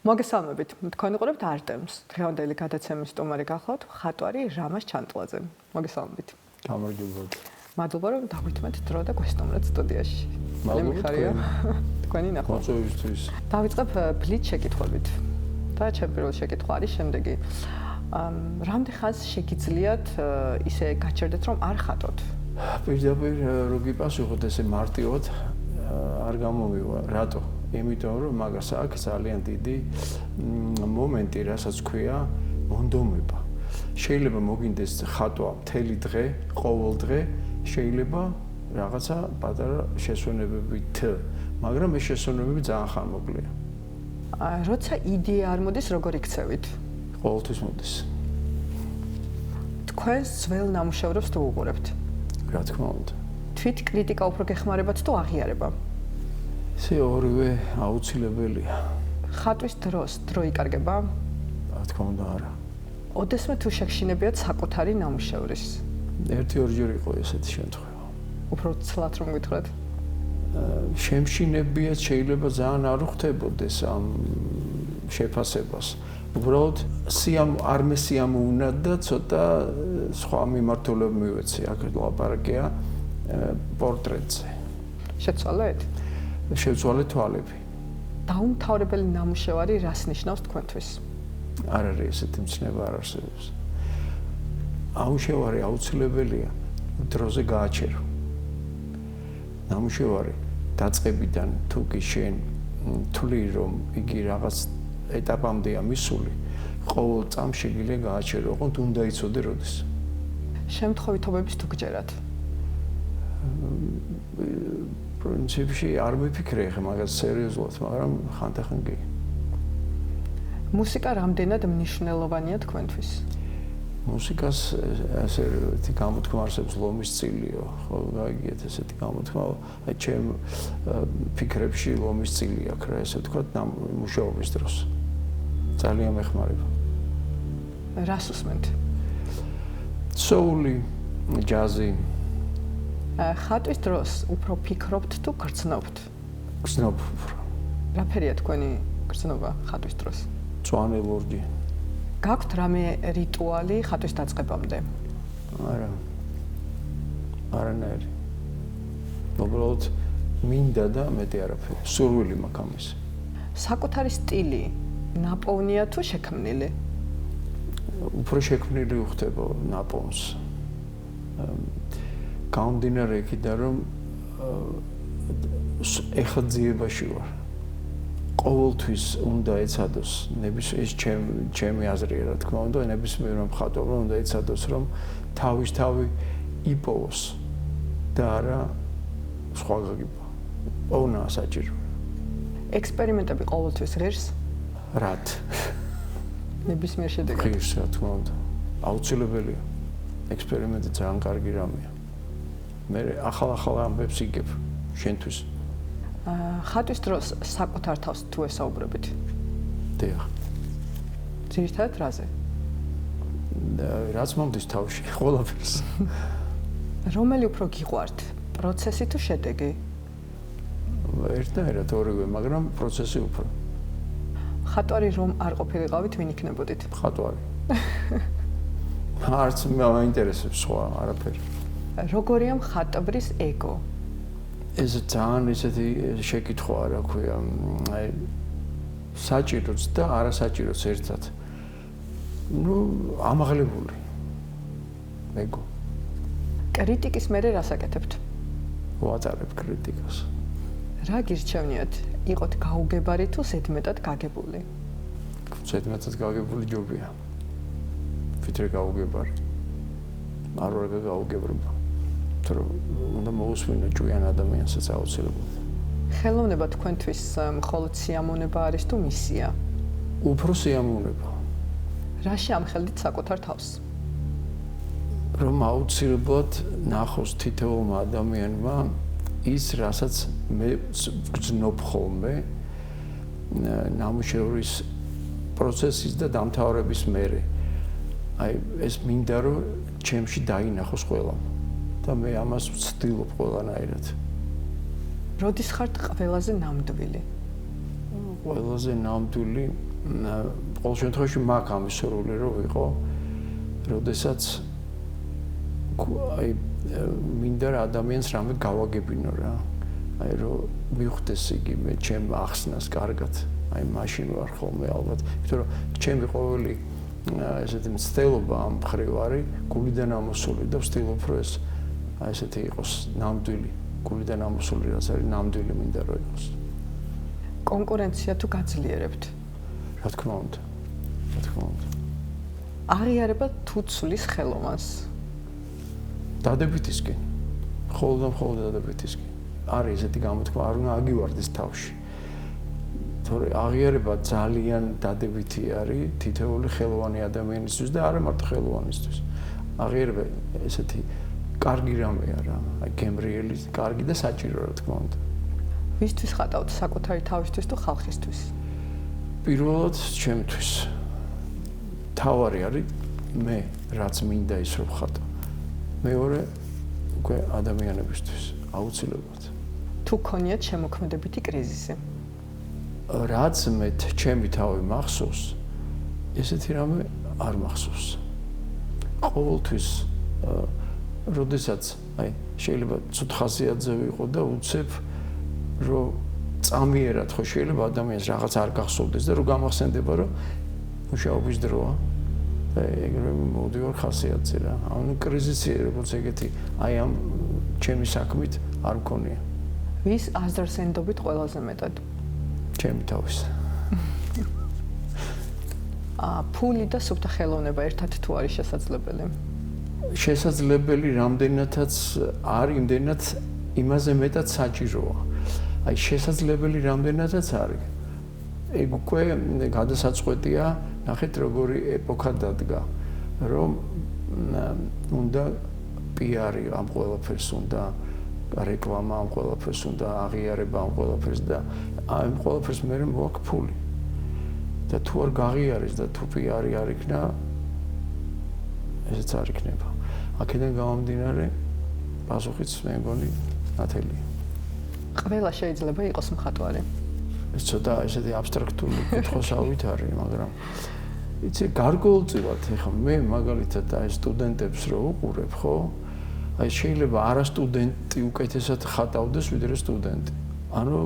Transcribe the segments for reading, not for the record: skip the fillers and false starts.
მოგესალმებით. თქვენ უყურებთ არტემს. დღევანდელი გადაცემის სტუმარი გახლავთ მხატვარი რამაზ ჩანტლაძე. მოგესალმებით. გამარჯობათ. მადლობა რომ დაგვითმეთ დრო და გვესტუმრეთ სტუდიაში. მადლობა თქვენი ნახვა. მოწვევისთვის. დავიწყებ ბლით შეკითხვებით. და ჩემი პირველი შეკითხვა არის შემდეგი. რამდენ ხანს შეგიძლიათ ისე გაჩერდეთ რომ არ ხატოთ? პირდაპირ რო გიპასუხოთ ესე მარტივად არ გამომივა. რატო? იმიტომ რომ მაგას აქვს ძალიან დიდი მომენტი, რასაც ქვია მონდომება. შეიძლება მოგინდეს ხატვა მთელი დღე, ყოველ დღე, შეიძლება რაღაცა პატარა შესვენებებით, მაგრამ ეს შესვენებები ძალიან ხანმოკლეა. როცა იდეა არ მოდის, როგორ იქცევით? ყოველთვის მოდის. თქვენს ძველ ნამუშევრებს თუ უყურებთ? რა თქმა უნდა. თვით კრიტიკა უფრო გეხმარებათ თუ აღიარება? ესე ორივე აუცილებელია. ხატვის დრო იკარგება? რა თქმა უნდა არა. ოდესმე თუ შეგშინებიათ საკუთარი ნამუშევრის? ერთი-ორჯერ იყო ესეთი შემთხვევა. უფრო ცლად რომ გითხრათ? შემშინებიათ შეიძლება ძალიან არ უხდებოდეს ამ შეფასებას. უბრალოდ არ მესიამოვნდა და ცოტა სხვა მიმართულება მივეცი. აქ ლაპარაკია პორტრეტზე. შეცვალეთ? შევცვალე თვალები. დაუმთავრებელი ნამუშევარი რას ნიშნავს თქვენთვის? არ არის ესეთი მცნება არ არსებობს. ნამუშევარი აუცილებელია დროზე გააჩერო. ნამუშევარი დაწყებიდან თუ კი შენ თვლი რომ იგი რაღაც ეტაპამდეა მისული, ყოველ წამს შეგიძლია გააჩერო, ოღონდ უნდა იცოდე როდის. შემთხვევითობების თუ გჯერათ? პრინციპში არ მიფიქრე ხე მაგას სერიოზულად, მაგრამ ხანდახან კი. მუსიკა რამდენად მნიშვნელოვანია თქვენთვის? მუსიკას ასე გამოთქმა არსებს ლომის წილიო, ხო, გაიგეთ ესეთი გამოთქმა, აი ჩემ ფიქრებში ლომის წილი აქვს რა, ესე ვთქვათ, მუშაობის დროს. ძალიან მეხმარება. რას უსმენთ? soul-ი, ჯაზი. ხატვის დროს უფრო ფიქრობთ თუ გრძნობთ? გრძნობ უფრო. რა ფერია თქვენი გრძნობა ხატვის დროს? მწვანე ლურჯი. გაქვთ რამე რიტუალი ხატვის დაწყებამდე? არა. არანაირი. უბრალოდ მინდა და მეტი არაფერი. სურვილი მაქვს ამის. საკუთარი სტილი ნაპოვნია თუ შექმნილი? უფრო შექმნილი ხდება ნაპოვნს. გამომდინარე იქიდან რომ ეხაძიებაში ვარ. ყოველთვის უნდა ეცადოს ეს ჩემი აზრია რა თქმა უნდა ნებისმიერ მხატვრმა უნდა ეცადოს რომ თავი იპოვოს და არა სხვა გაგიპო. პოვნა საჭირო. ექსპერიმენტები ყოველთვის ღირს? რად? ნებისმიერ შედეგად. ღირს რა თქმა უნდა. აუცილებელია. ექსპერიმენტი ძალიან კარგი რამეა. მე ახალ ამბებს იგებ შენთვის. ხატვის დროს საკუთარ თავს თუ ესაუბრებით? დიახ. ძირითადად რაზე? რაც მომდის თავში, ყველაფერს. რომელი უფრო გიყვართ? პროცესი თუ შედეგი? ერთნაირად ორივე, მაგრამ პროცესი უფრო. ხატვარი რომ არ ყოფილიყავით, ვინ იქნებოდით? ხატვარი. არც მაინტერესებს სხვა არაფერი. როგორია მხატვრის ეგო? ეს ძალიან ისეთი შეკითხვაა, რა ქვია, აი საჭიროც და არასაჭიროც ერთად. ამაღლებული. ეგო. კრიტიკის მერე რას აკეთებთ? ვატარებ კრიტიკას. რა გირჩევნიათ? იყოთ გაუგებარი თუ ზედმეტად გაგებული? ზედმეტად გაგებული ჯობია. ვიდრე გაუგებარი. არ ვარ გაუგებრობა. რომ უნდა მოусმინო ჭუიან ადამიანსაც აუცილებლად. ხელოვნება თქვენთვის მხოლოდ სიამოვნება არის თუ მისია? უფრო სიამოვნება. რაში ამხელდით საკუთარ თავს? რომ აუცილებლად ნახოს თითოეულმა ადამიანმა ის, რასაც მე გრძნობ ხოლმე ნამუშევრის პროცესის და დამთავრების მერე. აი ეს მინდა რომ ჩემში დაინახოს ყველამ. და მე ამას ვცდილობ ყველანაირად. როდის ხართ ყველაზე ნამდვილი? ყველაზე ნამდვილი ყოველ შემთხვევაში მაგ ამის სურვილი რო ვიყო, როდესაც აი მინდა რა ადამიანს რამე გავაგებინო რა. აი რომ მივხვდეს იგი მე ჩემ ახსნას კარგად. აი მაშინ ვარ ხოლმე ალბათ. იმიტომ რომ ჩემი ყოველი ესეთი მცდელობა ამ მხრივ არის გულიდან ამოსული და ვცდილობ რომ ეს აი ესეთი იყოს ნამდვილი, გულიდან ამოსული რაც არის ნამდვილი მინდა რომ იყოს. კონკურენცია თუ გაძლიერებთ? რა თქმა უნდა. რა თქმა უნდა. აღიარება თუ ცulis ხელოვანს? დადებითისკენ. მხოლოდ დადებითისკენ. არის ესეთი გამოთქმა, არ უნდა აგივარდეს თავში. თორე აღიარება ძალიან დადებითი არის თითოეული ხელოვანი ადამიანისთვის და არა მარტო ხელოვანისთვის. აღიარება ესეთი კარგი რამეა რა, აი გემრიელი, კარგი და საჭირო რა თქმა უნდა. ვისთვის ხატავთ, საკუთარი თავისთვის თუ ხალხისთვის? პირველად ჩემთვის. თავარი არის მე, რაც მინდა ის რომ ხატო. მეორე უკვე ადამიანებისთვის აუცილებლად. თუ გქონიათ შემოქმედებითი კრიზისი? რაც მე ჩემი თავი მახსოვს, ესეთი რამე არ მახსოვს. ყოველთვის როდესაც აი შეიძლება ცუდ ხასიათზე ვიყო და უცებ რომ წამიერად ხო შეიძლება ადამიანს რაღაც არ გახსოვდეს და რომ გამახსენდება რომ მუშაობის დროა და ეგრევე მოდივარ ხასიათზე რა. ანუ კრიზისი როგორც ეგეთი აი ამ ჩემი საქმით არ მქონია. ვის აზრს ენდობით ყველაზე მეტად? ჩემი თავის. ფული და სუფთა ხელოვნება ერთად თუ არის შესაძლებელი? შესაძლებელი რამდენადაც არის, იმდენად იმაზე მეტად საჭიროა. აი შესაძლებელი რამდენადაც არის. ეგ უკვე გადასაწყვეტია, ნახეთ როგორი ეპოქა დადგა, რომ უნდა პიარი ამ ყველაფერს უნდა რეკლამა ამ ყველაფერს უნდა აღიარება ამ ყველაფერს და ამ ყველაფერს მე მოაქვს ფული. და თუ არ გაღიარეს და თუ პიარი არ იქნა, ესეც არ იქნება. აქედან გამომდინარე, პასუხიც მე მგონი ნათელია. ყველა შეიძლება იყოს მხატვარი. ეს ცოტა ესეთი აბსტრაქტული კითხვასავით არის, მაგრამ იცი გარკვეულწილად ეხლა მე მაგალითად აი სტუდენტებს რო უყურებ, ხო? აი შეიძლება არა სტუდენტი უკეთესად ხატავდეს ვიდრე სტუდენტი. ანუ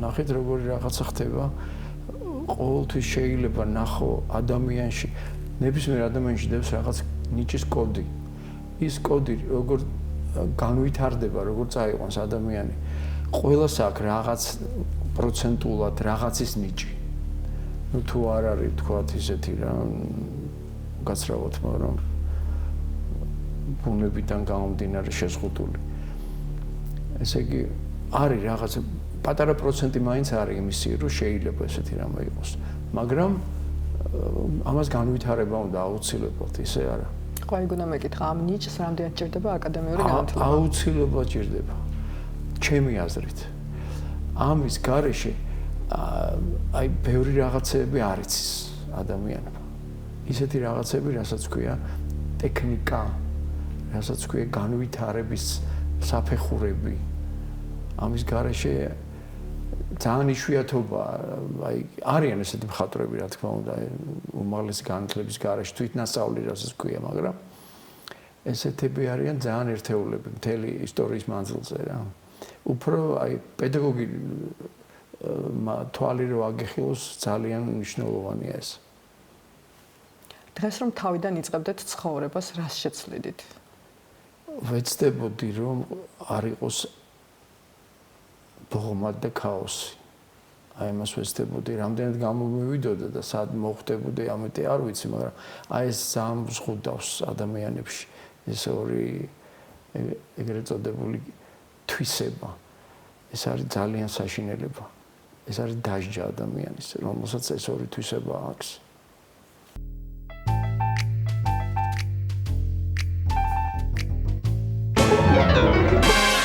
ნახეთ როგორი რაღაცა ხდება. ყოველთვის შეიძლება ნახო ადამიანში, ნებისმიერ ადამიანში დევს რაღაც ნიჭის კოდი. ის კოდი როგორ განვითარდება, როგორ წაიყვანს ადამიანი. ყველას აქვს რაღაც პროცენტულად რაღაცის ნიჭი. ნუ თუ არ არის თქვათ ისეთი რა გაცრავოთ, მაგრამ ბუნებიდან გამომდინარე შეზღუდული. ესე იგი არის რაღაც პატარა პროცენტი მაინც არის იმისი, რომ შეიძლება ესეთი რამე იყოს. მაგრამ ამას განვითარება უნდა აუცილებლად, ისე არა. ხო, ეგ უნდა მეკითხა, ამ ნიჭს რამდენად ჭირდება აკადემიური განათლება? აუცილებლად ჭირდება. ჩემი აზრით. ამის გარეშე აი ბევრი რაღაცები არ იცის ადამიანმა. ისეთი რაღაცები, რასაც ქვია ტექნიკა, რასაც ქვია განვითარების საფეხურები. ამის გარეშე ძალიან იშვიათობა, აი არიან ესეთი მხატვრები, რა თქმა უნდა, უმაღლესი განათლების გარეშე თვითნასწავლი, რასაც ქვია, მაგრამ ესეთები არიან ძალიან ერთეულები მთელი ისტორიის მანძილზე რა. უფრო აი პედაგოგი თვალი რო აგეხილოს ძალიან მნიშვნელოვანია ეს. დღეს რომ თავიდან იწყებდეთ ცხოვრებას, რას შეცვლიდით? ვეცდებოდი რომ არ იყოს ბოღმა და ქაოსი. აი მას ვეცდებოდი, რამდენად გამომივიდოდა და სად მოხდებოდი, ამიტომ არ ვიცი, მაგრამ აი ეს ძალიან ზღუდავს ადამიანებში ეს ორი ეგრეთ წოდებული თვისება. ეს არის ძალიან საშინელება. ეს არის დასჯა ადამიანის, რომელსაც ეს ორი თვისება აქვს.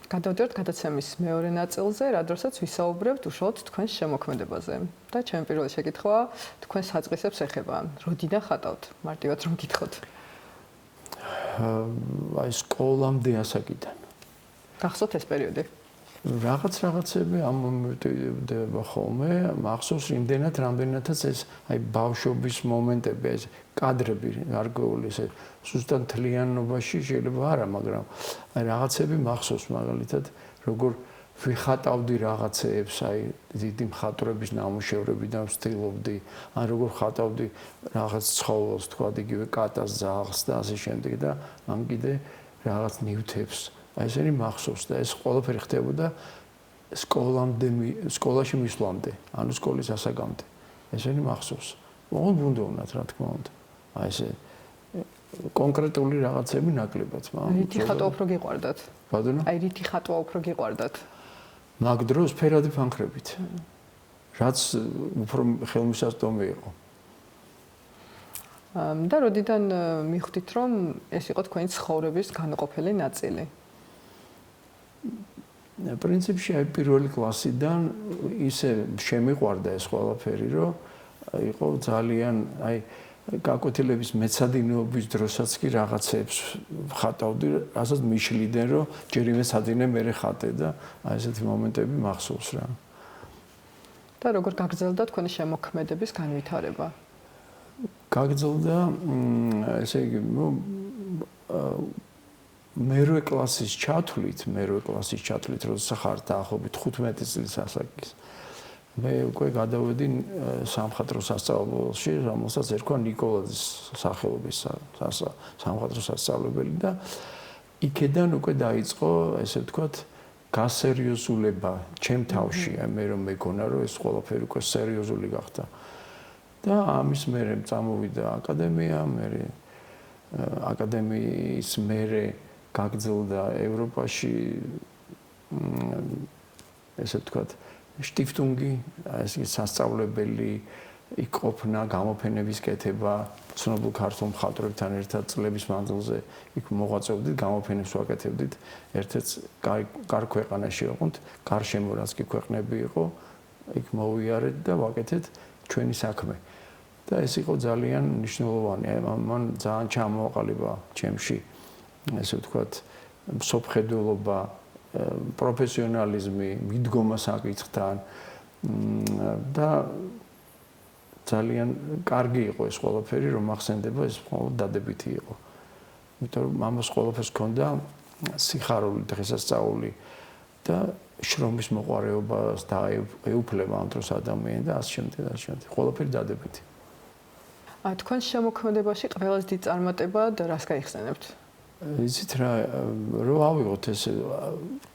გადავდივართ გადაცემის მეორე ნაწილზე, რადგანაც ვისაუბრებთ უშუალოდ თქვენს შემოქმედებაზე. და ჩემი პირველი შეკითხვა თქვენ საწყისებს ეხება. როდიდან ხატავთ? მარტივად რომ გითხოთ. აი სკოლამდე ასაკიდან. გახსოვთ ეს პერიოდი? რაღაცები ამომიტება ხოლმე, მახსოვს რამდენადაც ეს აი ბავშვობის მომენტები, ეს კადრები გარკვეული ესე ზუსტად თლიანობაში შეიძლება არა, მაგრამ აი რაღაცები მახსოვს მაგალითად, როგორ ვიხატავდი რაღაცეებს, აი დიდი მხატვრების ნამუშევრებიდან ვცდილობდი, ან როგორ ხატავდი რაღაც ცხოველს, თქვა იგივე კატას ძაღლს და ასე შემდეგ და ამ კიდე რაღაც ნივთებს. აი ესენი მახსოვს და ეს ყველაფერი ხდებოდა სკოლაში მისვლამდე, ანუ სკოლის ასაკამდე. ესენი მახსოვს. მოუნდოვნად რა თქმა უნდა. აი ესე კონკრეტული რაღაცები ნაკლებად, მაგრამ რითი ხატვა უფრო გიყვარდათ? ბატონო? აი რითი ხატვა უფრო გიყვარდათ? მაგ დროს ფერადი ფანქრებით. რაც უფრო ხელმისაწვდომი იყო. და როდიდან მიხვდით, რომ ეს იყო თქვენი ცხოვრების განუყოფელი ნაწილი? პრინციპში აი პირველი კლასიდან ისე შემიყვარდა ეს ყველაფერი, რომ იყო ძალიან აი გაკვეთილების მეცადინეობის დროსაც კი რაღაცებს ხატავდი, რასაც მიშლიდან, რომ ჯერ იმეცადინე მერე ხატე და აი ესეთი მომენტები მახსოვს რა. და როგორ გაგრძელდა თქვენი შემოქმედების განვითარება? გაგრძელდა ესე იგი, მერვე კლასის ჩათვლით, როცა ხარ დაახლოებით 15 წლის ასაკის. მე უკვე გადავედი სამხატვრო სასწავლებელში, რომელსაც ერქვა ნიკოლაძის სახელობის სამხატვრო სასწავლებელი და იქედან უკვე დაიწყო, ესე ვთქვათ, გასერიოზულება ჩემ თავში, მე რომ მეგონა, რომ ეს ყველაფერი უკვე სერიოზული გახდა. და ამის მერე წამოვიდა აკადემია, აკადემიის მერე გაგრძელდა ევროპაში ესე ვთქვათ შტიფტუნგი, ეს სასწავლებელი იყოფნა, გამოფენების კეთება, ცნობილ ქართულ მხატვრებთან ერთად წლების მანძილზე იქ მოღვაწეობდით, გამოფენებს ვაკეთებდით, ერთ-ერთ კარგ ქვეყანაში ვიყავთ, გარშემო რაც კი ქვეყნები იყო, იქ მოვიარეთ და ვაკეთეთ ჩვენი საქმე. და ეს იყო ძალიან მნიშვნელოვანი. მან ძალიან ჩამოაყალიბა ჩემში, ესე ვთქვათ, მსოფლმხედველობა, პროფესიონალიზმი, მიდგომა საკითხთან და ძალიან კარგი იყო ეს ყველაფერი, რომ ახსენდება, ეს მხოლოდ დადებითი იყო. იმიტომ რომ ამას ყველაფერს ჰქონდა სიხარული, დღესასწაული და შრომის მოყვარეობას და ეუფლება ამ დროს ადამიანი და ასე შემდეგ და ასე შემდეგ. ყველაფერი დადებითი. თქვენ შემოქმედებაში ყველაზე დიდი წარმატება და რას გაიხსენებთ? იცით რა, რომ ავიღოთ ეს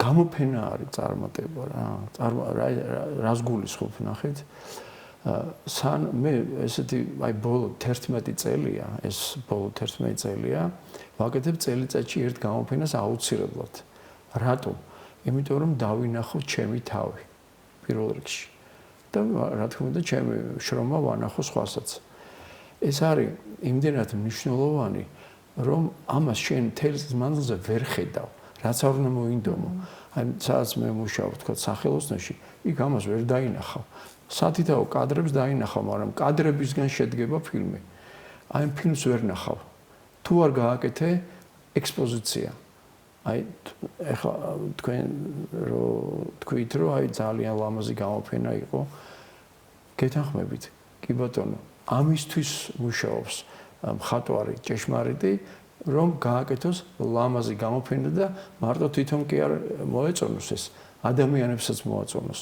გამოფენა არის წარმატება რა. რას გულისხმობ ნახეთ? მე ესეთი აი ბოლო 11 წელია, ეს ბოლო 11 წელია, ვაკეთებ წელიწადში ერთ გამოფენას აუცილებლად. რატომ? იმიტომ რომ დავინახო ჩემი თავი პირველ რიგში. და რა თქმა უნდა, ჩემი შრომა ვანახო სხვასაც. ეს არის იმდენად მნიშვნელოვანი, რომ ამას შენ თელს მანძილზე ვერ ხედავ, რაც არ უნდა მოინდომო. აი, სადაც მე მუშაობ, თქვა სახელოსნოში, იქ ამას ვერ დაინახავ. სათითაო კადრებს დაინახავ, მაგრამ კადრებისგან შედგება ფილმი. აი, ფილმს ვერ ნახავ. თუ არ გააკეთე ექსპოზიცია. აი, ეხლა თქვენ თქვით, რომ აი ძალიან ლამაზი გამოფენა იყო. გეთანხმებით, კი ბატონო. ამისთვის მუშაობს მხატვარი ჭეშმარიტი, რომ გააკეთოს ლამაზი გამოფენა და მარტო თვითონ კი არ მოეწონოს ეს, ადამიანებსაც მოაწონოს.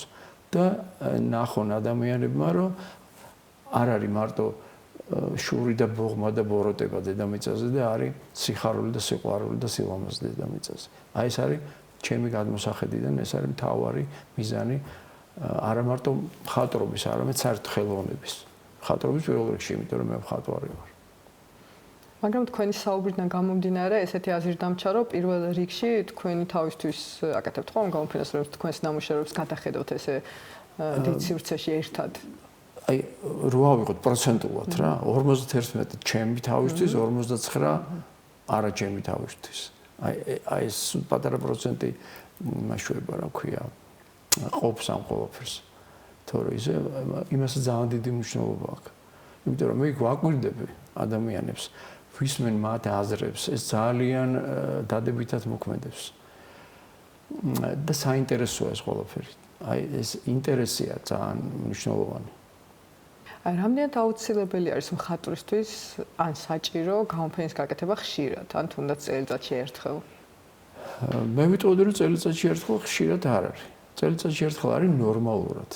და ნახონ ადამიანებმა, რომ არ არის მარტო შური და ბოღმა და ბოროტება დედამიწაზე და არის სიხარული და სიყვარული და სილამაზე დედამიწაზე. აი ეს არის ჩემი გადმოსახედიდან, ეს არის მთავარი მიზანი არა მარტო მხატვრობის, არამედ საერთოდ ხელოვნების. მხატვრობის პირველ რიგში, იმიტომ რომ მე მხატვარი ვარ. მაგრამ თქვენი საუბრიდან გამომდინარე, ესეთი აზრი დამჩა, რომ პირველ რიგში თქვენი თავისთვის აკეთებთ ხოლმე გამოფენას, რომ თქვენს ნამუშევრებს გადახედოთ ესე დიდ სივრცეში ერთად. აი, რო ავიღოთ პროცენტულად რა, 51 ჩემი თავისთვის, 49 არა ჩემი თავისთვის. აი ეს პატარა პროცენტი მაშვება, რა ქვია, ყოფს ამ ყველაფერს. თორე ისე იმას ძალიან დიდი მნიშვნელობა აქვს. იმიტომ რომ მე გვაკვირდები ადამიანებს, ვისმენ მათ აზრებს, ეს ძალიან დადებითად მოქმედებს. და საინტერესოა ეს ყველაფერი. აი ეს ინტერესია ძალიან მნიშვნელოვანი. აი რამდენად აუცილებელი არის მხატვრისთვის ან საჭირო გამოფენის გაკეთება ხშირად, ან თუნდაც წელიწადში ერთხელ? მე ვიტყოდი რომ წელიწადში ერთხელ ხშირად არ არის. წელიწადში ერთხელ არის ნორმალურად.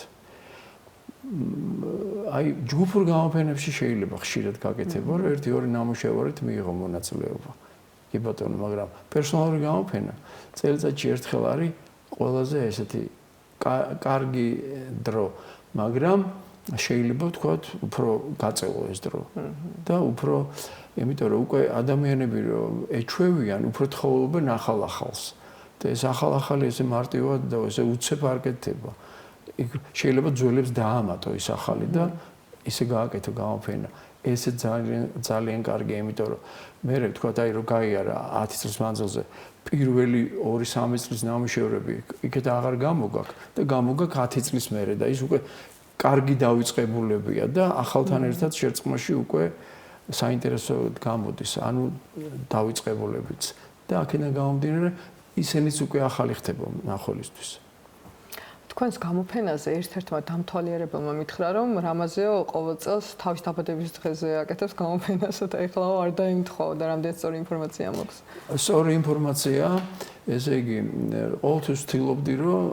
აი ჯგუფურ გამოფენებში შეიძლება ხშირად გაკეთება, რომ 1-2 ნამუშევარით მიიღო მონაწილეობა. კი ბატონო, მაგრამ პერსონალური გამოფენა წელიწადში ერთხელ არის ყველაზე ესეთი კარგი დრო, მაგრამ შეიძლება ვთქვათ, უფრო გაწელო ეს დრო. და უფრო, იმიტომ რომ უკვე ადამიანები რომ ეჩვევიან, უფრო თხოვობენ ახალ-ახალს. და ეს ახალ-ახალი ესე მარტივად და ესე უცებ არ კეთდება. შეიძლება ძველებს დაამატო ის ახალი და ისე გააკეთო გამოფენა. ესე ძალიან კარგია, იმიტომ რომ მე ვთქვათ, აი რომ გაიარა 10 წლის მანძილზე პირველი 2-3 წლის ნამუშევრები იქეთ აღარ გამოგაქ და გამოგაქ 10 წლის მერე და ის უკვე კარგი დავიწყებულებია და ახალთან ერთად შერწყმაში უკვე საინტერესო გამოდის, ანუ დავიწყებულებიც და აქედან გამომდინარე ისენიც უკვე ახალი ხდება მნახველისთვის. თქვენს გამოფენაზე ერთ-ერთმა დამთვალიერებელმა მითხრა, რომ რამაზეო ყოველ წელს თავის დაბადების დღეზე აკეთებს გამოფენას და ეხლა არ დაიმთხვა და რამდენი სწორი ინფორმაცია მაქვს. სწორი ინფორმაცია, ესე იგი, ყოველთვის ვთილობდი, რომ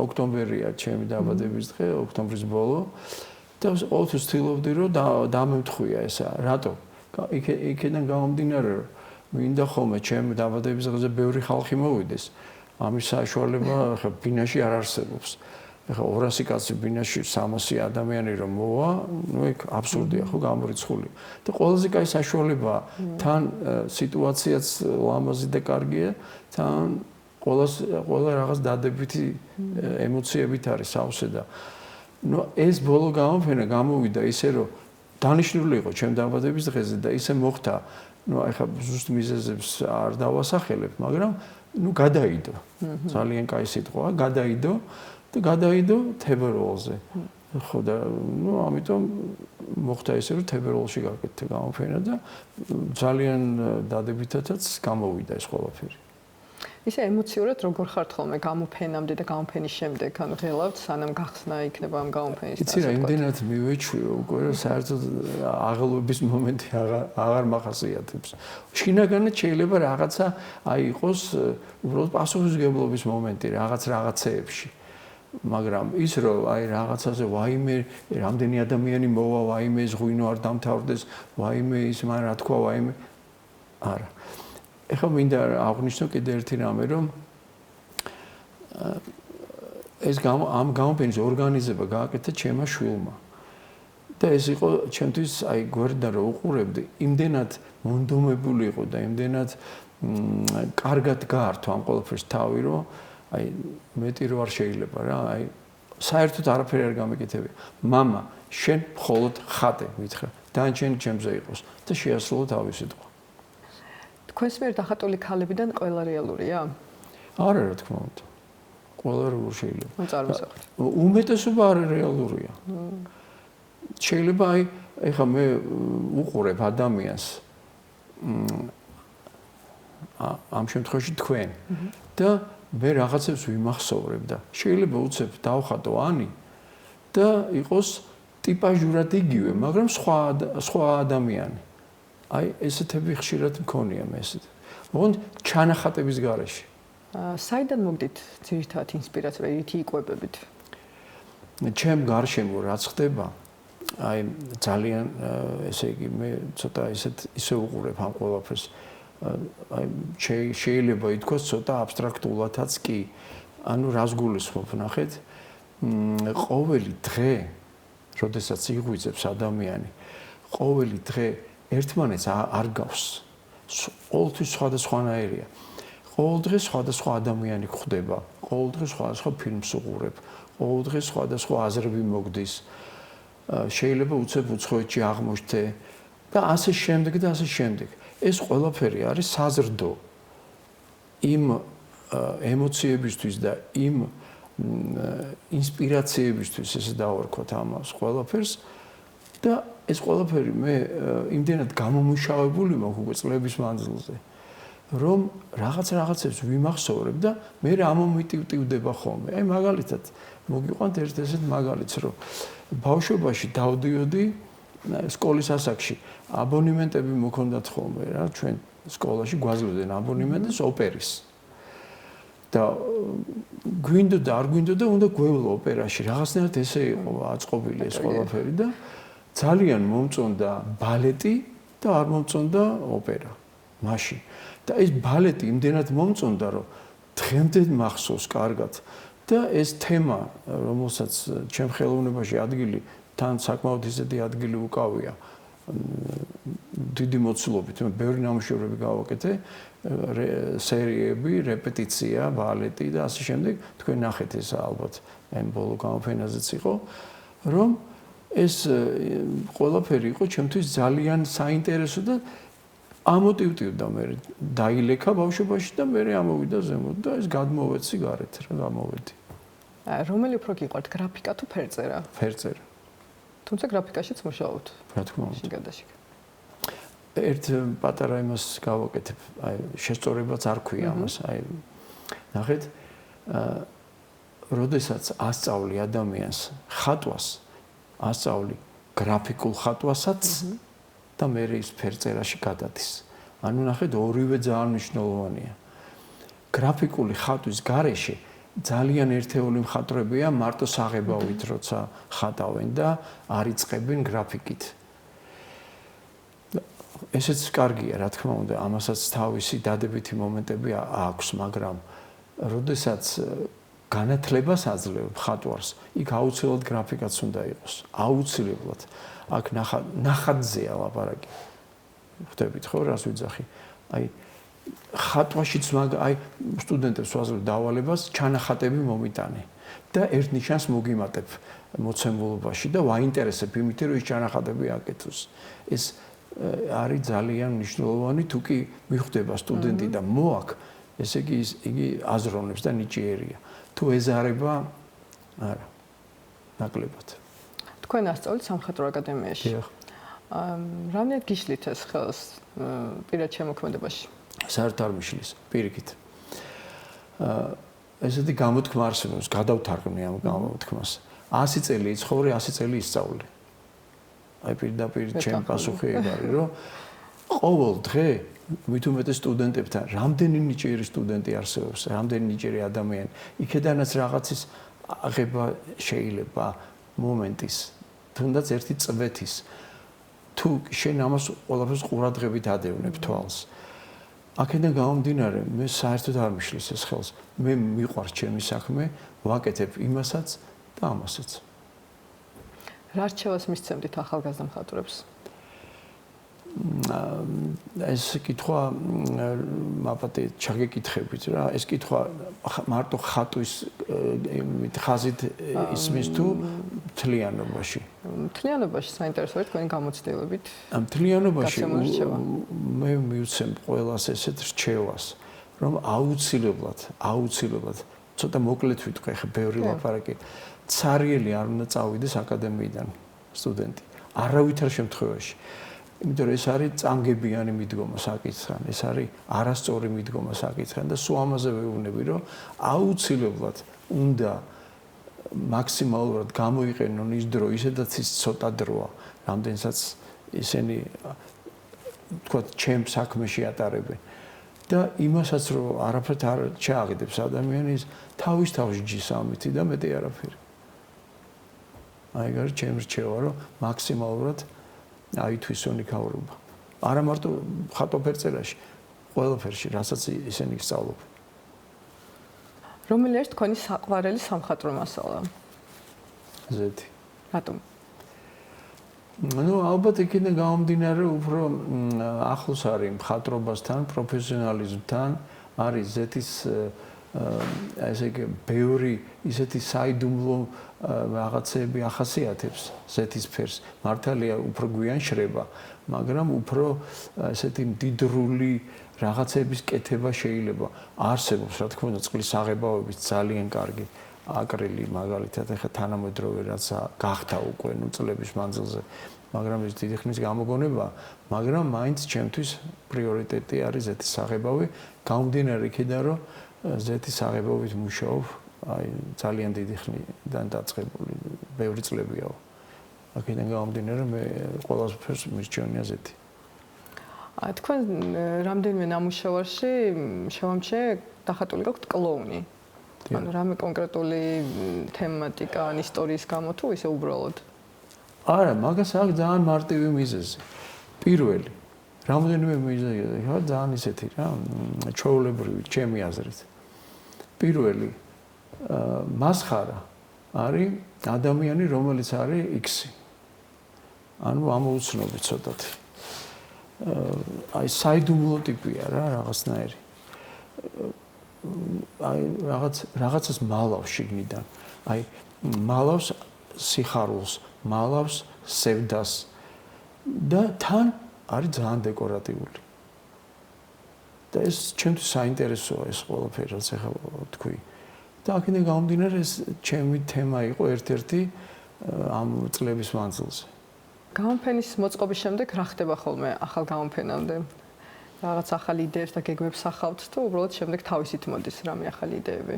ოქტომბერია ჩემი დაბადების დღე, ოქტომბრის ბოლო და ყოველთვის ვთილობდი, რომ დამემთხვია ესა. რატო? იქიდან გამომდინარე, რომ მინდა ხოლმე ჩემი დაბადების დღეზე ბევრი ხალხი მოვიდეს. ამის საშუალება ხა ბინაში არ არსებობს. ეხლა 200 კაცი ბინაში 300 ადამიანი რომ მოვა, ნუ ეგ აბსურდია ხო გამორიცხული. და ყველაზე კაი საშუალებაა თან სიტუაციაც ლამაზი და კარგია, თან ყველა რაღაც დადებითი ემოციებით არის სავსე და ნუ ეს ბოლო გამოფენა გამოვიდა ისე რომ დანიშნული იყო ჩემ დაბადების დღეზე და ისე მოხდა, ნუ ეხლა ზუსტ მიზეზებს არ დავასახელებ, მაგრამ ნუ გადაიდო. ძალიან კაი სიტყვაა, გადაიდო თებერვალზე. ხო და ნუ ამიტომ მოხდა ისე რომ თებერვალში გაკეთე გამოფენა და ძალიან დადებითადაც გამოვიდა ეს ყველაფერი. ისე ემოციურად როგორ ხართ ხოლმე გამოფენამდე და გამოფენის შემდეგ, ანუ ღელავთ სანამ გახსნა იქნება ამ გამოფენის იცი რა, იმდენად მივეჩვიო უკვე რომ საერთოდ აღელვების მომენტი აღარ მახასიათებს. შინაგანად შეიძლება რაღაცა აი იყოს უბრალოდ პასუხისმგებლობის მომენტი რაღაცეებში. მაგრამ ის რომ აი რაღაცაზე ვაიმე, რამდენი ადამიანი მოვა, ვაიმე ეს ღვინო არ დამთავრდეს, ვაიმე ის მან რა თქვა, ვაიმე არა. ეხლა მინდა აღვნიშნო კიდე ერთი რამე, რომ ეს ამ გამოფენის ორგანიზება გააკეთა ჩემმა შვილმა. და ეს იყო ჩემთვის აი გვერდიდან რომ უყურებდი, იმდენად მონდომებული იყო და იმდენად კარგად გაართვა ამ ყველაფერს თავი, რომ აი მეტი რო არ შეიძლება რა, აი საერთოდ არაფერი არ გამეკეთებია. მამა, შენ მხოლოდ ხატე მითხრა, დანარჩენი ჩემზე იყოს და შეასრულო თავის სიტყვა. თქვენს მიერ დახატული ქალებიდან ყველა რეალურია? არა, რა თქმა უნდა. ყველა როგორ შეიძლება. წარმოსახვით. უმეტესობა არ რეალურია. შეიძლება აი ეხლა მე უყურებ ადამიანს ამ შემთხვევაში თქვენ და მე რაღაცებს ვიმახსოვრებ და შეიძლება უცებ დავხატო ანი და იყოს ტიპაჟურად იგივე, მაგრამ სხვა ადამიანი. აი ესეთები ხშირად მქონია მე ესეთ. მოგვიყვებით ჩანახატების გარეშე. საიდან მოგდით ძირითადად ინსპირაცია, რითი იკვებებით? ჩემ გარშემო რაც ხდება, აი ძალიან ესე იგი მე ცოტა ისე უყურებ ამ ყველაფერს. აი შეიძლება ითქვას ცოტა აბსტრაქტულადაც კი. ანუ რას გულისხმობ, ნახეთ? ყოველი დღე, როდესაც იღვიძებს ადამიანი, ყოველი დღე ერთმანეთს არ გავს. ყოველთვის სხვადასხვანაირია. ყოველ დღე სხვადასხვა ადამიანი გვხვდება, ყოველ დღე სხვადასხვა ფილმს უყურებ, ყოველ დღე სხვადასხვა აზრები მოგდის. შეიძლება უცებ უცხოეთში აღმოჩნდე და ასე შემდეგ და ასე შემდეგ. ეს ყველაფერი არის საზრდო იმ ემოციებისთვის და იმ ინსპირაციებისთვის, ესე დავარქვათ ამას ყველაფერს და ეს ყველაფერი მე იმდენად გამომუშავებული მაქვს უკვე წლების მანძილზე რომ რაღაცებს ვიმახსოვრებ და მე ამომიტივტივდება ხოლმე. აი მაგალითად მოგიყვანთ ერთ ესეთ მაგალითს, რომ ბავშვობაში დავდიოდი სკოლის ასაკში, აბონემენტები მქონდათ ხოლმე რა, ჩვენ სკოლაში გვაძლევდნენ აბონემენტს ოპერის. და გვინდოდა არ გვინდოდა უნდა გვევლო ოპერაში. რაღაცნაირად ესე იყო აწყობილი ეს ყველაფერი და ძალიან მომწონდა ბალეტი და არ მომწონდა ოპერა. მაშინ და ეს ბალეტი იმდენად მომწონდა, რომ დღემდე მახსოვს კარგად და ეს თემა, რომელსაც ჩემ ხელოვნებაში ადგილი თან საკმაოდ ისეთი ადგილი უკავია. დიდი მოცულობით, მე ბევრი ნამუშევრები გავაკეთე, სერიები, რეპეტიცია, ბალეტი და ასე შემდეგ. თქვენ ნახეთ ეს ალბათ ამ ბოლო გამოფენაზეც იყო, რომ ეს ყველაფერი იყო ჩემთვის ძალიან საინტერესო და ამოტივტივდა მე დაილექა ბავშვობაში და მე ამოვიდა ზემოთ და ეს გადმოვეცი გარეთ რა გამოვედი. რომელი უფრო გიყვართ, გრაფიკა თუ ფერწერა? ფერწერა. თუმცა გრაფიკაშიც მუშაობთ. რა თქმა უნდა. შიგადაშიგ. ერთ პატარა იმას გავაკეთებ, აი შესწორებაც არ ქვია ამას, აი ნახეთ, როდესაც ასწავლი ადამიანს ხატვას, ასწავლი გრაფიკულ ხატვასაც და მე ის ფერწერაში გადადის. ანუ ნახეთ, ორივე ძალიან მნიშვნელოვანია. გრაფიკული ხატვის გარეშე ძალიან ერთეული მხატვრებია მარტო საღებავით როცა ხატავენ და არიწყებენ გრაფიკით. ესეც კარგია, რა თქმა უნდა, ამასაც თავისი დადებითი მომენტები აქვს, მაგრამ როდესაც განათლებას აძლევ ხატვარს, იქ აუცილებლად გრაფიკაც უნდა იყოს. აუცილებლად. აქ ნახატზეა ლაპარაკი. ხვდებით ხო, რას ვიძახი? აი ხატვაშიც აი სტუდენტებს ვაძლევ დავალებას ჩანახატები მომიტანე და ერთ ნიშანს მოგიმატებ მოცემულობაში და ვაინტერესებ იმით, რომ ეს ჩანახატები აკეთოს. ეს არის ძალიან მნიშვნელოვანი, თუ კი მიხვდება სტუდენტი და მოაქვს, ესე იგი აზროვნებს და ნიჭიერია. თუ ეზარება, არა, ნაკლებად. თქვენ ასწავლით სამხატვრო აკადემიაში. რამდენად გიშლით ეს ხელს პირად შემოქმედებაში? საერთოდ არ მიშლის, პირიქით. ესეთი გამოთქმა არსებობს, გადავთარგმნე ამ გამოთქმას. 100 წელი იცხოვრე, 100 წელი ისწავლე. აი პირდაპირ ჩემ პასუხი ეგ არის, რომ ყოველ დღე მით უმეტეს სტუდენტებთან რამდენი ნიჭიერი სტუდენტი არსებობს, რამდენი ნიჭიერი ადამიანი, იქედანაც რაღაცის აღება შეიძლება მომენტის, თუნდაც ერთი წვეთის. თუ შენ ამას ყველაფერს ყურადღებით ადევნებ თვალს. აქედან გამომდინარე, მე საერთოდ არ მიშლის ეს ხელს. მე მიყვარს ჩემი საქმე, ვაკეთებ იმასაც და ამასაც. რა რჩევას მისცემთ ახალგაზრდა მხატვრებს? ეს კითხვა მაპატე ჩაგეკითხებით რა, ეს კითხვა მარტო ხატვის ხაზით ისმის თუ მთლიანობაში? მთლიანობაში საინტერესოა თქვენი გამოცდილებით. მთლიანობაში მე მივცემ ყველას ესეთ რჩევას, რომ აუცილებლად, ცოტა მოკლედ ვიტყვი, ხა ბევრი ლაპარაკი, ცარიელი არ უნდა წავიდეს აკადემიიდან სტუდენტი. არავითარ შემთხვევაში. იმიტომ რომ ეს არის წამგებიანი მიდგომა საკითხთან, ეს არის არასწორი მიდგომა საკითხთან და სულ ამაზე ვეუბნები, რომ აუცილებლად უნდა მაქსიმალურად გამოიყენონ ის დრო, ისედაც ის ცოტა დროა, რამდენსაც ისინი თქვა ჩემ საქმეში ატარებენ. და იმასაც რომ არაფერთ არ ჩააგდებს ადამიანის თავის ჯის ამითი და მეტი არაფერი. აი გარ ჩემ რჩევა რომ მაქსიმალურად აითვისონ იქაურობა. არა მარტო ხატოფერწერაში, ყველაფერში, რასაც ისინი სწავლობენ. რომელი არის თქვენი საყვარელი სამხატვრო მასალა? ზეთი. რატომ? ну ალბათ იქიდან გამომდინარე უფრო ახლოს არის მხატვრობასთან, პროფესიონალიზმთან, არის ზეთის ესე იგი ბევრი ისეთი საიდუმლო რაღაცები ახასიათებს ზეთის ფერს. მართალია უფრო გვიან შრება, მაგრამ უფრო ესეთი მდიდრული რაღაცების კეთება შეიძლება არსებობს, რა თქმა უნდა, წყლის აღებავების ძალიან კარგი აკრილი მაგალითად ახლა თანამედროვე რაც გახდა უკვე წლების მანძილზე მაგრამ ეს დიდი ხნის გამოგონებაა, მაგრამ მაინც ჩემთვის პრიორიტეტი არის ზეთის საღებავი, გამომდინარე იქიდან, რომ ზეთის საღებავით მუშაობ, აი ძალიან დიდი ხნიდან დაწყებული, ბევრი წლებია. აქედან გამომდინარე მე ყველაფერს მირჩევნია ზეთი. თქვენ რამდენიმე ნამუშევარში შევამჩნიე დახატული გაქვთ კლოუნი. ანუ რამე კონკრეტული თემატიკა ან ისტორიის გამო თუ ისე უბრალოდ? არა, მაგას აქვს ძალიან მარტივი მიზეზი. პირველი, რამდენიმე მიზეზია, ძალიან ისეთი რა, ჩვეულებრივი, ჩემი აზრით. პირველი, მასხარა არის ადამიანი, რომელიც არის X-ი. ანუ ამოუცნობი ცოტათი. აი საიდუმლო ტიპია რა, რაღაცნაირი. აი რაღაცას მალავს შიგნიდან. აი მალავს სიხარულს, მალავს სევდას და თან არის ძალიან დეკორატიული. და ეს ჩემთვის საინტერესოა ეს ყველაფერი, რაც ახლა თქვი. და აქედან გამომდინარე ეს ჩემი თემა იყო ერთ-ერთი ამ წლების მანძილზე. გამოფენის მოწყობის შემდეგ რა ხდება ხოლმე ახალ გამოფენამდე? რაღაც ახალი იდეებს და გეგმებს ახავთ თუ უბრალოდ შემდეგ თავისით მოდის რამე ახალი იდეები?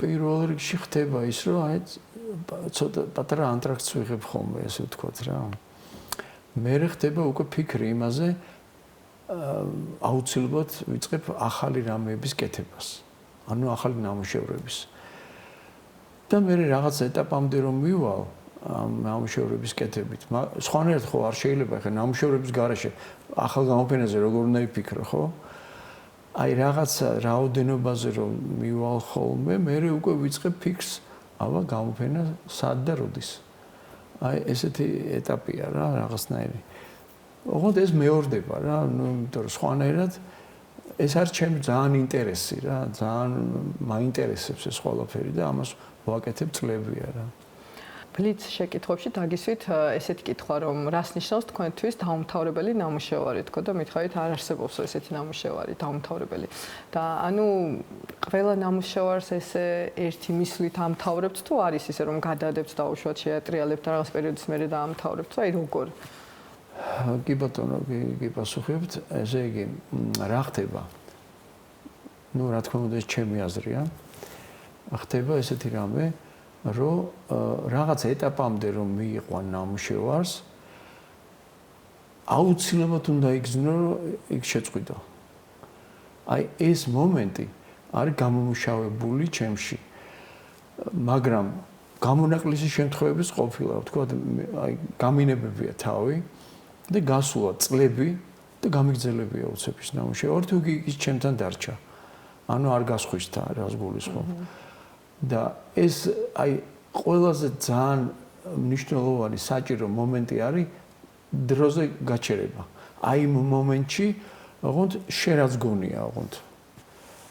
პირველ რიგში ხდება ის, რომ აი ცოტა პატარა ანტრაქტს ვიღებ ხოლმე, ესე ვთქვათ რა. მერე ხდება უკვე ფიქრი იმაზე, აუცილებლად ვიწყებ ახალი რამეების კეთებას. ანუ ახალი ნამუშევრების. და მერე რაღაც ეტაპამდე რომ მივალ ამ ნამუშევრების კეთებით. სხვანაირად ხო არ შეიძლება ხა ნამუშევრების გარეშე ახალ გამოფენაზე როგორ უნდა იფიქრო, ხო? აი რაღაცა რაოდენობაზე რომ მივალ ხოლმე, მერე უკვე ვიწყებ ფიქრს, აბა გამოფენა სად და როდის. აი ესეთი ეტაპია რა, რაღაცნაირი. ოღონდ ეს მეორდება რა, ну, იმიტომ რომ სხვანაირად ეს არის ჩემი ძალიან ინტერესი რა, ძალიან მაინტერესებს ეს ყველაფერი და ამას ვაკეთებ წლებია რა. ბლიც შეკითხვებში დაგისვით ესეთი კითხვა, რომ რას ნიშნავს თქვენთვის დაუმთავრებელი ნამუშევარი, თქო და მითხარით არ არსებობს ესეთი ნამუშევარი დაუმთავრებელი. და ანუ ყველა ნამუშევარს ესე ერთი მისვლით ამთავრებთ თუ არის ისე რომ გადადებთ და უშუალოდ შეატრიალებთ რაღაც პერიოდის მერე და ამთავრებთ, თუ აი როგორ? კი ბატონო, კი პასუხებთ, ესე იგი რა ხდება? ну, რა თქმა უნდა, ეს ჩემი აზრია. ხდება ესეთი რამე, რომ რაღაც ეტაპამდე რომ მიიყვან ნამუშევარს, აუცილებლად უნდა იგრძნო, რომ იქ შეწყვიტო. აი ეს მომენტი არის გამომუშავებული ჩემში. მაგრამ გამონაკლისის შემთხვევების ყოფილა, ვთქვათ, აი გამინებებია თავი და გასულა წლები და გამიგრძელებია უცებ ის ნამუშევარი, თუ ის ჩემთან დარჩა. ანუ არ გასხვისთა რას გულისხმობ. და ეს აი ყველაზე ძალიან მნიშვნელოვანი საჭირო მომენტი არის დროზე გაჩერება. აი იმ მომენტში, ოღონდ შენ რაც გონია, ოღონდ.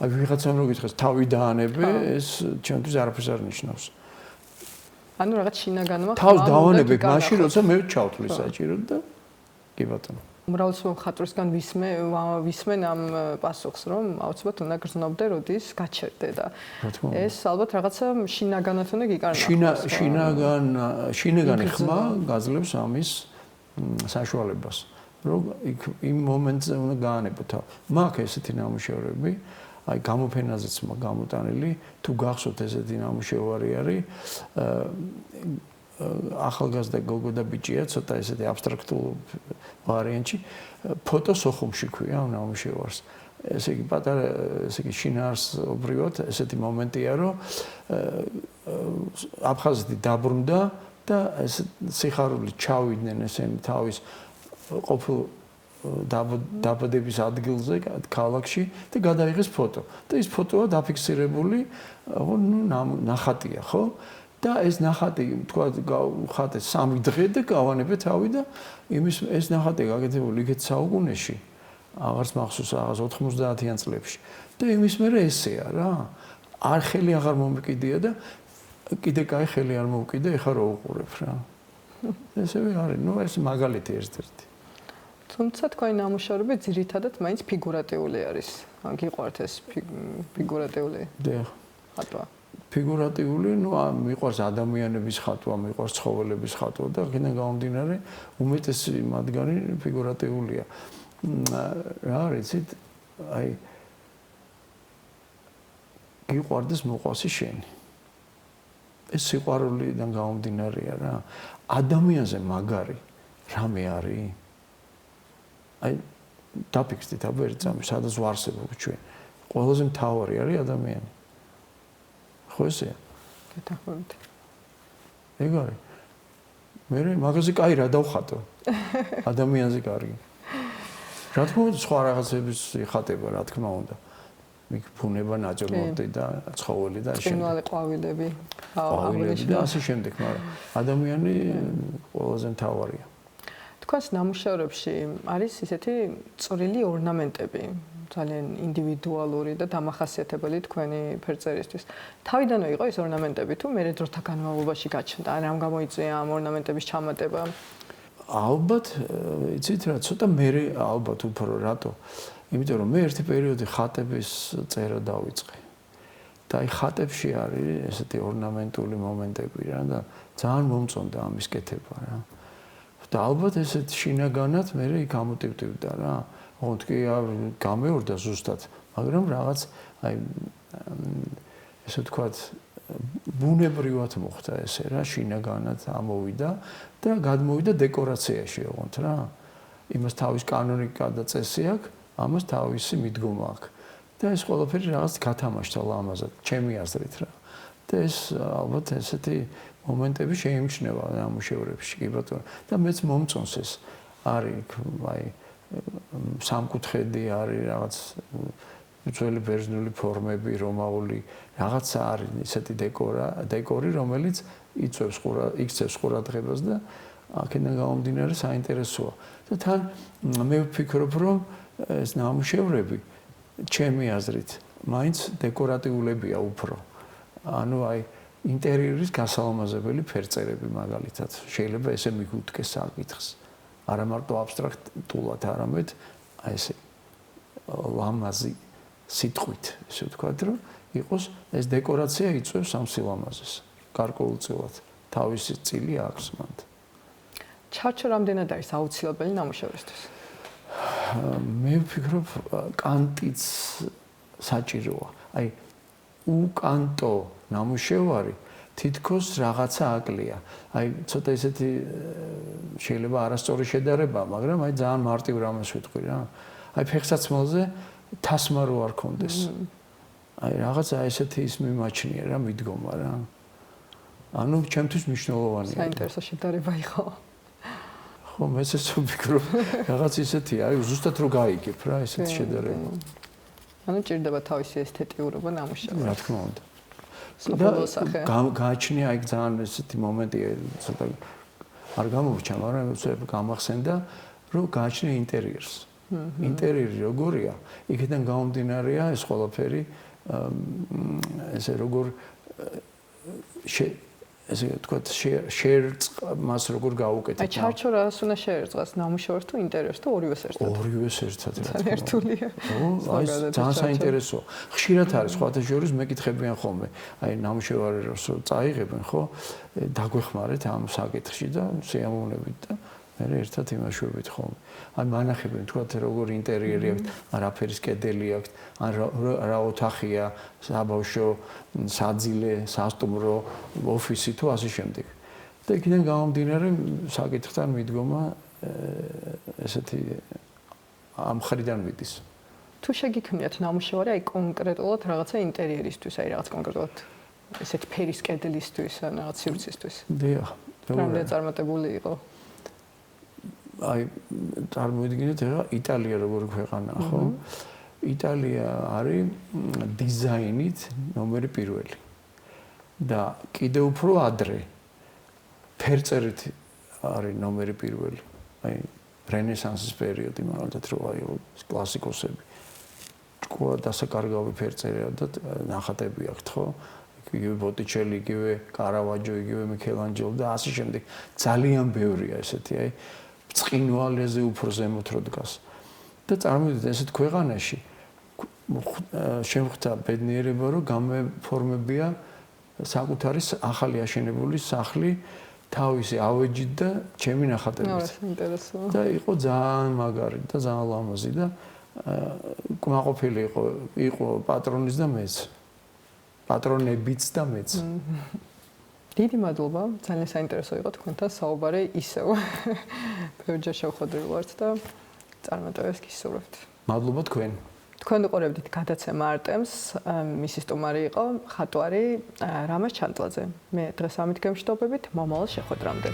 აი ვიღაცამ რო გითხრას თავი დაანებე, ეს ჩემთვის არაფერს არ ნიშნავს. ანუ რაღაც შინაგანმა თავს დავანებებ მაშინ, როცა მე ჩავთვლი საჭიროდ და კი ბატონო. უმრავლესობა მხატვრისგან ვისმენ ამ პასუხს, რომ აუცილებლად უნდა გრძნობდე, როდის გაჩერდე და ეს ალბათ რაღაცა შინაგანად უნდა გიკარნახოს. შინაგანი ხმა გაძლევს ამის საშუალებას, რომ იმ მომენტზე უნდა გაანებო თავი. მაქვს ესეთი ნამუშევრები, აი გამოფენაზეც გამოტანილი, თუ გახსოვთ ესეთი ნამუშევარი არის ახალგაზრდა გოგო და ბიჭია, ცოტა ესეთი აბსტრაქტულ ვარიანტში, ფოტო სოხუმში ქვია ამ ნამუშევარს. ესე იგი პატარა, ესე იგი შინაარსობრივად ესეთი მომენტია, რომ აფხაზეთი დაბრუნდა და ეს სიხარული ჩავიდნენ ესენი თავის ყოფილ დაბადების ადგილზე, ქალაქში და გადაიღეს ფოტო. და ეს ფოტოა დაფიქსირებული, ნახატია, ხო? და ეს ნახატი, თქვა, ხატე 3 დღე და გავანებე თავი და ეს ნახატი გაკეთებული იქეთ საუკუნეში, აღარც მახსოვს, რაღაც 90-იან წლებში. და იმის მერე ესეა რა. არ ხელი აღარ მომეკიდია და კიდე კაი ხელი არ მოვკიდე, ეხლა რო უყურებ რა. ესევე არის, ну, ეს მაგალითი ერთ-ერთი. თუმცა თქვენი ნამუშევრები ძირითადად მაინც ფიგურატიული არის. გიყვართ ეს ფიგურატიული? დიახ. ხატვა. ფიგურატიული, მიყვარს ადამიანების ხატვა, მიყვარს ცხოველების ხატვა და აქედან გამომდინარე უმეტესი მათგანი ფიგურატიულია. რა არის იცით? აი გიყვარდეს მოყვასი შენი. ეს სიყვარულიდან გამომდინარეა რა. ადამიანზე მაგარი რამე არის? აი დაფიქსდით აბა ერთ წამი, სადაც ვარსებობ ჩვენ. ყველაზე მთავარი არის ადამიანი. ხო ესეა? გეთახმებით. ეგ არის. მე მაგაზე კაი რა დავხატო? ადამიანზე კარგი. რა თქმა უნდა, სხვა რაღაცების ხატება, რა თქმა უნდა. მიქ ფუნება, ნაჭრმორტი და ცხოველი და შენ. წინვალე ყვავილები, ყვავილები და ასე შემდეგ, მაგრამ ადამიანი ყველაზე მთავარია. თქვენს ნამუშევრებში არის ისეთი წვრილი ორნამენტები, ძალიან ინდივიდუალური და დამახასიათებელი თქვენი ფერწერისთვის. თავიდანვე იყო ეს ორნამენტები თუ მე დროთა განმავლობაში გაჩნდა? რამ გამოიწვია ამ ორნამენტების ჩამატება? ალბათ, იცით რა, ცოტა მე ალბათ უფრო რატო? იმიტომ რომ მე ერთი პერიოდი ხატების წერა დავიწყე. და აი ხატებში არის ესეთი ორნამენტული მომენტები რა და ძალიან მომწონდა ამის კეთება რა. და ალბათ ესეთ შინაგანად მე გამოტივტივდა რა. ოღონდ კი გამეორდა ზუსტად, მაგრამ რაღაც აი ესე ვთქვათ ბუნებრივად მოხდა ესე რა, შინაგანად ამოვიდა და გადმოვიდა დეკორაციაში ოღონდ რა. იმას თავის კანონიკა და წესი აქვს, ამას თავისი მიდგომა აქვს. და ეს ყველაფერი რაღაც გათამაშდა ლამაზად, ჩემი აზრით რა. და ეს ალბათ ესეთი მომენტები შეიმჩნევა ნამუშევრებში, კი ბატონო. და მეც მომწონს ეს. არის აი სამკუთხედი არის რაღაც ძველი ბერძნული ფორმები, რომაული რაღაცა არის ისეთი დეკორი, რომელიც იქცევს ყურადღებას და აქედან გამომდინარე საინტერესოა. და თან მე ვფიქრობ, რომ ეს ნამუშევრები ჩემი აზრით მაინც დეკორატიულებია უფრო. ანუ აი ინტერიერის გასალამაზებელი ფერწერები მაგალითად შეიძლება ესე მიგუდგეს საკითხს. არა მარტო აბსტრაქტულად, არამედ აი ესე ლამაზი სიტყვით, ესე ვთქვათ, რომ იყოს ეს დეკორაცია იწვევს ამ სილამაზეს. გარკვეულწილად თავისი წილი აქვს მანდ. ჩარჩო რამდენად არის აუცილებელი ნამუშევრისთვის? მე ვფიქრობ, კანტიც საჭიროა. აი უკანტო ნამუშევარი თითქოს რაღაცა აკლია. აი ცოტა ისეთი შეიძლება არასწორი შედარება, მაგრამ აი ძალიან მარტივ რამეს ვიტყვი რა. აი ფეხსაცმელზე თასმა რო არ კონდეს. აი რაღაცა ესეთი ის მიმაჩნია რა, მიდგომა რა. ანუ ჩემთვის მნიშვნელოვანია. საინტერესო შედარება იყო. ხო, მეც ეს ვფიქრობ, რაღაც ისეთია, აი ზუსტად რო გაიგებ რა, ესეთი შედარება. ანუ ჭირდება თავისი ესთეტიურობა ნამუშევრს. რა თქმა უნდა. გააჩნია აი ძალიან ესეთი მომენტია, ცოტა არ გამოვჩა, მაგრამ გამახსენდა, რომ გააჩნია ინტერიერს. ინტერიერი როგორია? იქიდან გამომდინარეა ეს ყველაფერი ესე როგორ ესე ვთქვათ შერწყმას როგორ გაუკეთებ. აი ჩარჩო რას უნდა შეერწყას, ნამუშევარს თუ ინტერიერს თუ ორივეს ერთად? ორივეს ერთად რა თქმა უნდა. ერთულია. აი ძალიან საინტერესოა. ხშირად არის სხვათა შორის მეკითხებიან ხოლმე. აი ნამუშევარი რო წაიღებენ, ხო? დაგვეხმარეთ ამ საკითხში და სიამოვნებით და მე ერთად იმაშვებით ხოლმე. აი მანახებენ თქვათ როგორ ინტერიერი აქვს, რა ფერის კედელი აქვს, ან რა ოთახია, საბავშვო, საძილე, სასტუმრო, ოფისი თუ ასე შემდეგ. და იქიდან გამომდინარე საკითხთან მიდგომა ესეთი ამ ხრიდან მიდის. თუ შეგიქმნიათ ნამუშევარი აი კონკრეტულად რაღაცა ინტერიერისთვის, აი რაღაც კონკრეტულად ესეთი ფერის კედლისთვის, ან რაღაც სივრცისთვის. დიახ. რამდენი წარმატებული იყო? აი წარმოიდგინეთ ახლა იტალია როგორი ქვეყანაა, ხო? იტალია არის დიზაინით ნომერი პირველი. და კიდევ უფრო ადრე ფერწერით არის ნომერი პირველი. აი რენესანსის პერიოდი მაგალითად რო აი კლასიკოსები. ჭკუა დასაკარგავი ფერწერია და ნახატები აქვთ, ხო? იგივე ბოტიჩელი, იგივე კარავაჯო, იგივე მიქელანჯელო და ასე შემდეგ. ძალიან ბევრია ესეთი, აი წყინვალეზე უფრო ზემოთ რო დგას. და წარმოვიდგინეთ ესეთ ქვეყანაში შემხვდა ბედნიერება, რომ გამეფორმებია საკუთარი ახალი აშენებული სახლი თავისი ავეჯით და ჩემი ნახატებით. ინტერესო. და იყო ძალიან მაგარი და ძალიან ლამაზი და კმაყოფილი იყო პატრონის და მეც. პატრონებიც და მეც. დიდი მადლობა, ძალიან საინტერესო იყო თქვენთან საუბარი ისევ. ბევრჯერ შევხვედრილ ვართ და წარმატებებს გისურვებთ. მადლობა თქვენ. თქვენ უყურებდით გადაცემა არტემს, მისი სტუმარი იყო მხატვარი რამაზ ჩანტლაძე. მე დღეს ამით გემშვიდობებით, მომავალ შეხვედრამდე.